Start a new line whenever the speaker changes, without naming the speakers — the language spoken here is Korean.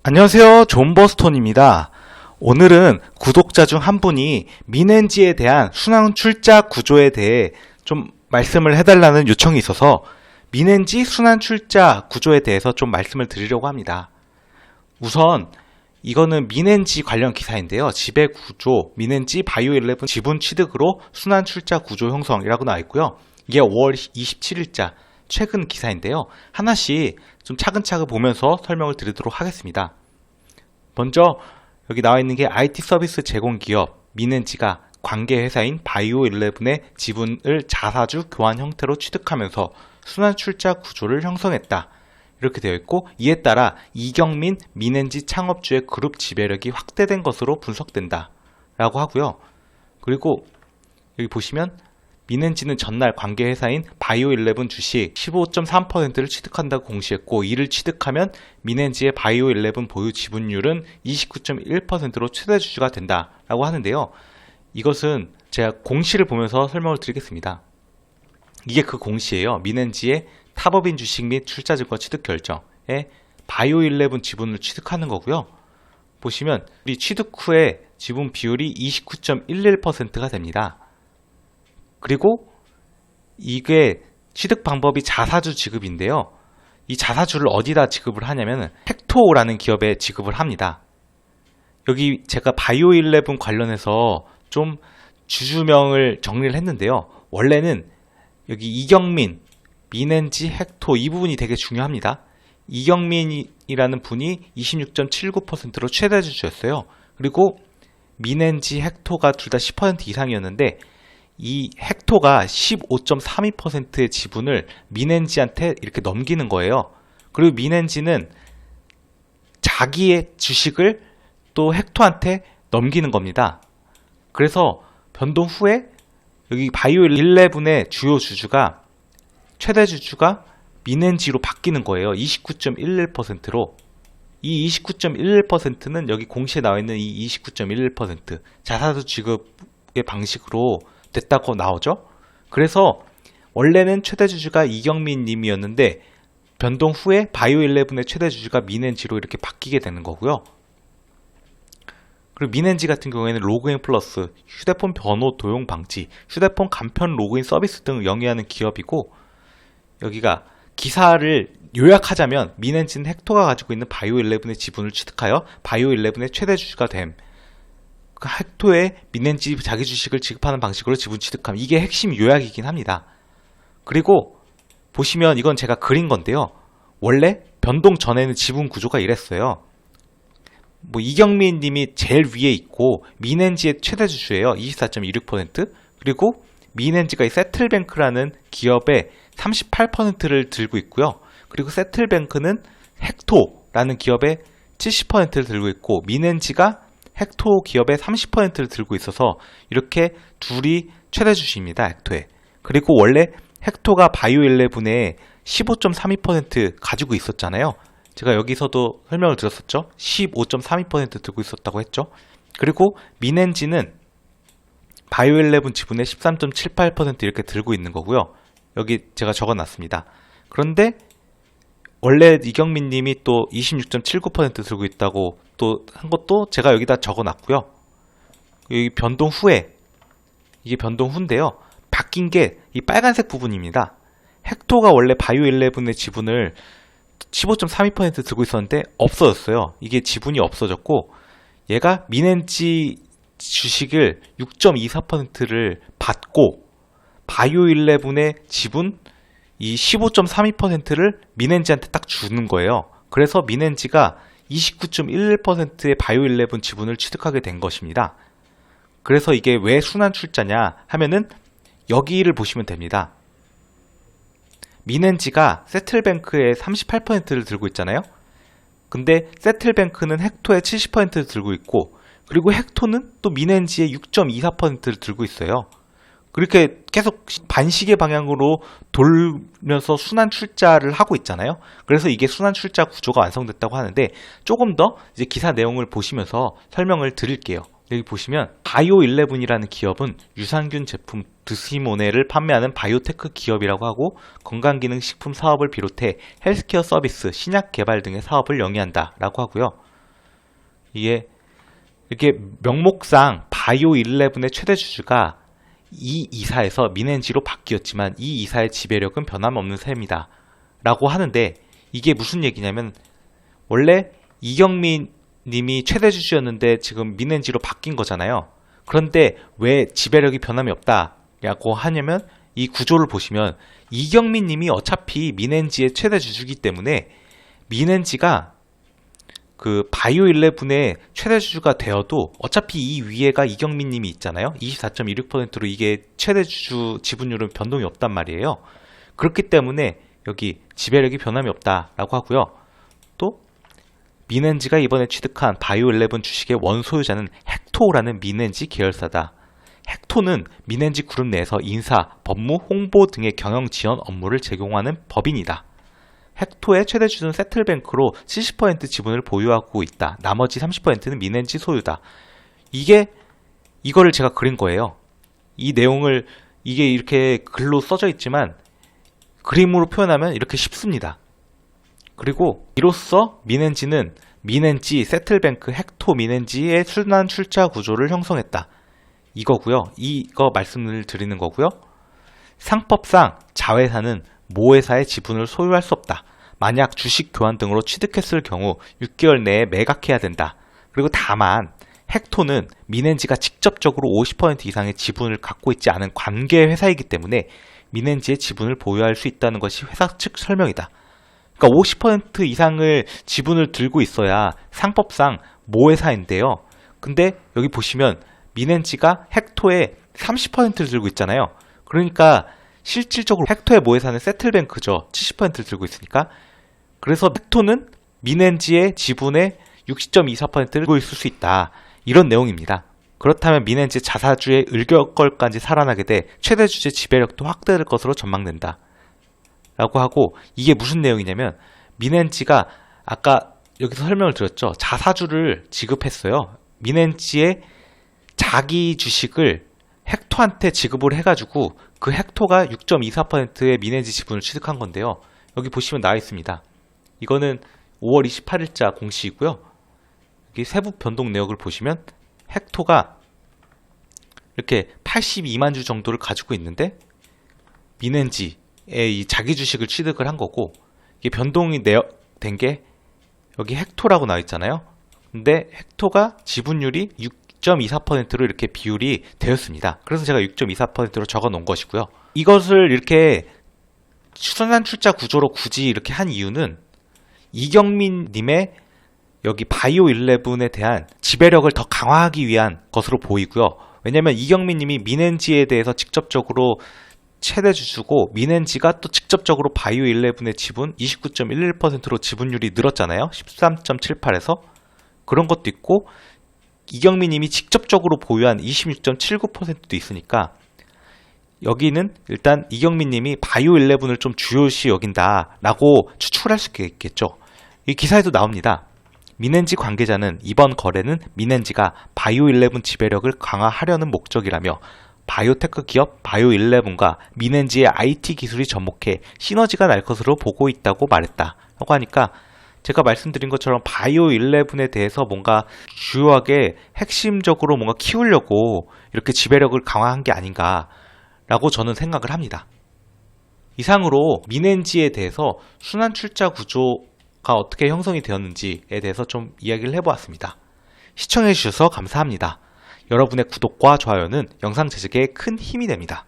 안녕하세요. 존버스톤입니다. 오늘은 구독자 중 한 분이 민엔지에 대한 순환출자 구조에 대해 좀 말씀을 해달라는 요청이 있어서 민엔지 순환출자 구조에 대해서 좀 말씀을 드리려고 합니다. 우선 이거는 민엔지 관련 기사인데요. 지배구조, 민엔지 바이오11 지분 취득으로 순환출자 구조 형성이라고 나와 있고요. 이게 5월 27일자 최근 기사인데요. 하나씩 좀 차근차근 보면서 설명을 드리도록 하겠습니다. 먼저 여기 나와 있는 게 IT 서비스 제공 기업 민엔지가 관계 회사인 바이오11의 지분을 자사주 교환 형태로 취득하면서 순환출자 구조를 형성했다. 이렇게 되어 있고, 이에 따라 이경민 민엔지 창업주의 그룹 지배력이 확대된 것으로 분석된다 라고 하고요. 그리고 여기 보시면 민엔지는 전날 관계 회사인 바이오11 주식 15.3%를 취득한다고 공시했고, 이를 취득하면 민엔지의 바이오11 보유 지분율은 29.1%로 최대 주주가 된다 라고 하는데요. 이것은 제가 공시를 보면서 설명을 드리겠습니다. 이게 그 공시예요. 민엔지의 타법인 주식 및 출자증권 취득 결정에 바이오11 지분을 취득하는 거고요. 보시면 이 취득 후에 지분 비율이 29.11%가 됩니다. 그리고 이게 취득 방법이 자사주 지급인데요. 이 자사주를 어디다 지급을 하냐면 헥토라는 기업에 지급을 합니다. 여기 제가 바이오11 관련해서 좀 주주명을 정리를 했는데요. 원래는 여기 이경민, 민엔지, 헥토 이 부분이 되게 중요합니다. 이경민이라는 분이 26.79%로 최대 주주였어요. 그리고 민엔지, 헥토가 둘 다 10% 이상이었는데 이 헥토가 15.32%의 지분을 민엔지한테 이렇게 넘기는 거예요. 그리고 민엔지는 자기의 주식을 또 헥토한테 넘기는 겁니다. 그래서 변동 후에 여기 바이오11의 주요 주주가 최대 주주가 민엔지로 바뀌는 거예요. 29.11%로. 이 29.11%는 여기 공시에 나와 있는 이 29.11% 자사주 지급의 방식으로 됐다고 나오죠. 그래서 원래는 최대 주주가 이경민 님이었는데 변동 후에 바이오11의 최대 주주가 민엔지로 이렇게 바뀌게 되는 거고요. 그리고 민엔지 같은 경우에는 로그인 플러스, 휴대폰 번호 도용 방지, 휴대폰 간편 로그인 서비스 등을 영위하는 기업이고, 여기가 기사를 요약하자면 민엔지는 헥토가 가지고 있는 바이오11의 지분을 취득하여 바이오11의 최대 주주가 됨. 그 헥토에 민엔지 자기 주식을 지급하는 방식으로 지분 취득함. 이게 핵심 요약이긴 합니다. 그리고 보시면 이건 제가 그린 건데요. 원래 변동 전에는 지분 구조가 이랬어요. 이경민 님이 제일 위에 있고 민엔지의 최대 주주예요. 24.26%. 그리고 민엔지가 이 세틀뱅크라는 기업의 38%를 들고 있고요. 그리고 세틀뱅크는 헥토라는 기업의 70%를 들고 있고, 민엔지가 헥토 기업의 30%를 들고 있어서 이렇게 둘이 최대 주주입니다. 헥토에. 그리고 원래 헥토가 바이오11에 15.32% 가지고 있었잖아요. 제가 여기서도 설명을 드렸었죠. 15.32% 들고 있었다고 했죠. 그리고 민엔지는 바이오11 지분의 13.78% 이렇게 들고 있는 거고요. 여기 제가 적어놨습니다. 그런데 원래 이경민 님이 또 26.79% 들고 있다고 또 한 것도 제가 여기다 적어놨고요. 여기 변동 후에, 이게 변동 후인데요. 바뀐 게 이 빨간색 부분입니다. 헥토가 원래 바이오11의 지분을 15.32% 들고 있었는데 없어졌어요. 이게 지분이 없어졌고, 얘가 민엔지 주식을 6.24%를 받고 바이오11의 지분 이 15.32%를 민엔지한테 딱 주는 거예요. 그래서 민엔지가 29.11%의 바이오11 지분을 취득하게 된 것입니다. 그래서 이게 왜 순환출자냐 하면은 여기를 보시면 됩니다. 민엔지가 세틀뱅크의 38%를 들고 있잖아요. 근데 세틀뱅크는 헥토의 70%를 들고 있고, 그리고 헥토는 또 민엔지의 6.24%를 들고 있어요. 그렇게 계속 반시계 방향으로 돌면서 순환 출자를 하고 있잖아요. 그래서 이게 순환 출자 구조가 완성됐다고 하는데, 조금 더 이제 기사 내용을 보시면서 설명을 드릴게요. 여기 보시면 바이오11이라는 기업은 유산균 제품 드시모네를 판매하는 바이오테크 기업이라고 하고, 건강기능식품 사업을 비롯해 헬스케어 서비스, 신약 개발 등의 사업을 영위한다 라고 하고요. 이게 이렇게 명목상 바이오 11의 최대 주주가 이 이사에서 민엔지로 바뀌었지만 이 이사의 지배력은 변함없는 셈이다 라고 하는데, 이게 무슨 얘기냐면 원래 이경민 님이 최대 주주였는데 지금 민엔지로 바뀐 거잖아요. 그런데 왜 지배력이 변함이 없다 라고 하냐면, 이 구조를 보시면 이경민 님이 어차피 민엔지의 최대 주주이기 때문에 민엔지가 그 바이오 11의 최대 주주가 되어도 어차피 이 위에가 이경민 님이 있잖아요. 24.16%로 이게 최대 주주 지분율은 변동이 없단 말이에요. 그렇기 때문에 여기 지배력이 변함이 없다라고 하고요. 또 민엔지가 이번에 취득한 바이오 11 주식의 원소유자는 헥토라는 민엔지 계열사다. 헥토는 민엔지 그룹 내에서 인사, 법무, 홍보 등의 경영 지원 업무를 제공하는 법인이다. 헥토의 최대 주주는 세틀뱅크로 70% 지분을 보유하고 있다. 나머지 30%는 민엔지 소유다. 이거를 제가 그린 거예요. 이 내용을, 이게 이렇게 글로 써져 있지만 그림으로 표현하면 이렇게 쉽습니다. 그리고 이로써 민엔지는 민엔지, 세틀뱅크, 헥토, 민엔지의 순환 출자 구조를 형성했다. 이거고요. 이거 말씀을 드리는 거고요. 상법상 자회사는 모회사의 지분을 소유할 수 없다. 만약 주식 교환 등으로 취득했을 경우 6개월 내에 매각해야 된다. 그리고 다만 헥토는 민엔지가 직접적으로 50% 이상의 지분을 갖고 있지 않은 관계 회사이기 때문에 민엔지의 지분을 보유할 수 있다는 것이 회사 측 설명이다. 그러니까 50% 이상을 지분을 들고 있어야 상법상 모회사인데요. 근데 여기 보시면 민엔지가 헥토의 30%를 들고 있잖아요. 그러니까 실질적으로 헥토의 모회사는 세틀뱅크죠. 70%를 들고 있으니까. 그래서 헥토는 민엔지의 지분의 60.24%를 들고 있을 수 있다. 이런 내용입니다. 그렇다면 민엔지 자사주의 을격걸까지 살아나게 돼 최대 주주의 지배력도 확대될 것으로 전망된다. 라고 하고, 이게 무슨 내용이냐면 민엔지가 아까 여기서 설명을 드렸죠. 자사주를 지급했어요. 민엔지의 자기 주식을 헥토한테 지급을 해가지고 그 헥토가 6.24%의 민엔지 지분을 취득한 건데요. 여기 보시면 나와 있습니다. 이거는 5월 28일자 공시이고요. 여기 세부 변동 내역을 보시면 헥토가 이렇게 82만 주 정도를 가지고 있는데 민엔지의 이 자기 주식을 취득을 한 거고, 이게 변동이 된 게 여기 헥토라고 나와 있잖아요. 근데 헥토가 지분율이 6.24%로 이렇게 비율이 되었습니다. 그래서 제가 6.24%로 적어 놓은 것이고요. 이것을 이렇게 순환 출자 구조로 굳이 이렇게 한 이유는 이경민 님의 여기 바이오 11에 대한 지배력을 더 강화하기 위한 것으로 보이고요. 왜냐면 이경민 님이 민엔지에 대해서 직접적으로 최대 주주고, 민엔지가 또 직접적으로 바이오 11의 지분 29.11%로 지분율이 늘었잖아요. 13.78에서. 그런 것도 있고, 이경민 님이 직접적으로 보유한 26.79%도 있으니까 여기는 일단 이경민 님이 바이오 11을 좀 주요시 여긴다 라고 추측을 할 수 있겠죠. 이 기사에도 나옵니다. 민엔지 관계자는 이번 거래는 민엔지가 바이오 11 지배력을 강화하려는 목적이라며 바이오테크 기업 바이오 11과 민엔지의 IT 기술이 접목해 시너지가 날 것으로 보고 있다고 말했다 라고 하니까, 제가 말씀드린 것처럼 바이오 11에 대해서 뭔가 주요하게 핵심적으로 뭔가 키우려고 이렇게 지배력을 강화한 게 아닌가 라고 저는 생각을 합니다. 이상으로 민엔지에 대해서 순환 출자 구조가 어떻게 형성이 되었는지에 대해서 좀 이야기를 해보았습니다. 시청해주셔서 감사합니다. 여러분의 구독과 좋아요는 영상 제작에 큰 힘이 됩니다.